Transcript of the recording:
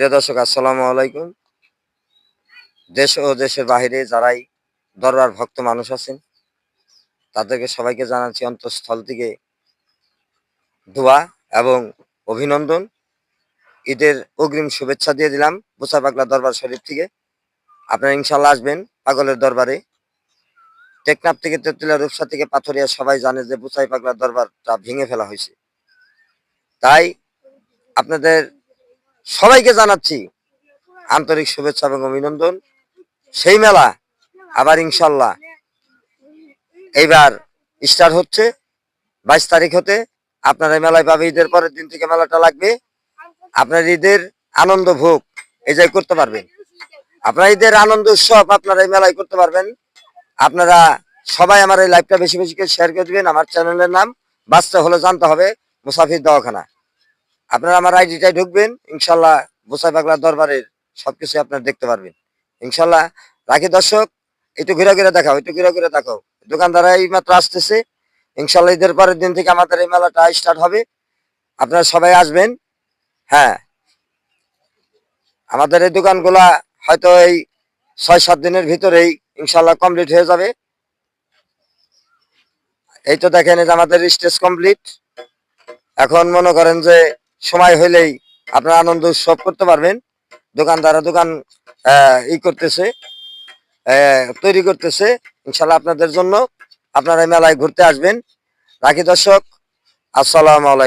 প্রিয় দর্শক, আসসালামু আলাইকুম। দেশ ও দেশের বাহিরে যারাই দরবার ভক্ত মানুষ আছেন, তাদেরকে সবাইকে জানাচ্ছি অন্তঃস্থল থেকে দোয়া এবং অভিনন্দন। ঈদের অগ্রিম শুভেচ্ছা দিয়ে দিলাম বুসাই পাগলা দরবার শরীফ থেকে। আপনারা ইনশাল্লাহ আসবেন পাগলের দরবারে। টেকনাফ থেকে তেঁতুলিয়া, রূপসা থেকে পাথরিয়া সবাই জানে যে বুসাই পাগলার দরবারটা ভেঙে ফেলা হয়েছে। তাই আপনাদের সবাইকে জানাচ্ছি আন্তরিক শুভেচ্ছা এবং অভিনন্দন। সেই মেলা আবার ইনশাল্লাহ এইবার স্টার্ট হচ্ছে 22 তারিখ হতে। আপনারা মেলায় পাবে, ঈদের পরের দিন থেকে মেলাটা লাগবে। আপনার ঈদের আনন্দ ভোগ এই জায়গায় করতে পারবেন। আপনার ঈদের আনন্দ উৎসব আপনারা এই মেলায় করতে পারবেন। আপনারা সবাই আমার এই লাইভটা বেশি বেশি করে শেয়ার করে দিবেন। আমার চ্যানেলের নাম বাঁচতে হলে জানতে হবে মুসাফির দওয়াখানা। আপনারা আমার আইডিটাই ঢুকবেন, ইনশাল্লাহ বুসাই পাগলার দরবারের সবকিছু আপনারা দেখতে পারবেন ইনশাল্লাহ। রাখি দর্শক, একটু ঘুরে ঘুরে দেখাও, একটু ঘুরে ঘুরে দেখাও। দোকানদাররা এই মাত্র আসতেছে। ইনশাল্লাহ ঈদের পরের দিন থেকে আমাদের এই মেলাটা স্টার্ট হবে। আপনারা সবাই আসবেন। হ্যাঁ, আমাদের এই দোকানগুলা হয়তো এই 6-7 দিনের ভিতরেই ইনশাল্লাহ কমপ্লিট হয়ে যাবে। এই তো দেখেন, এই যে আমাদের স্টেজ কমপ্লিট। এখন মনে করেন যে সময় হইলেই আপনারা আনন্দ উৎসব করতে পারবেন। দোকানদাররা দোকান করতেছে, তৈরি করতেছে ইনশাল্লাহ আপনাদের জন্য। আপনারা এই মেলায় ঘুরতে আসবেন। রাখি দর্শক, আসসালামু আলাইকুম।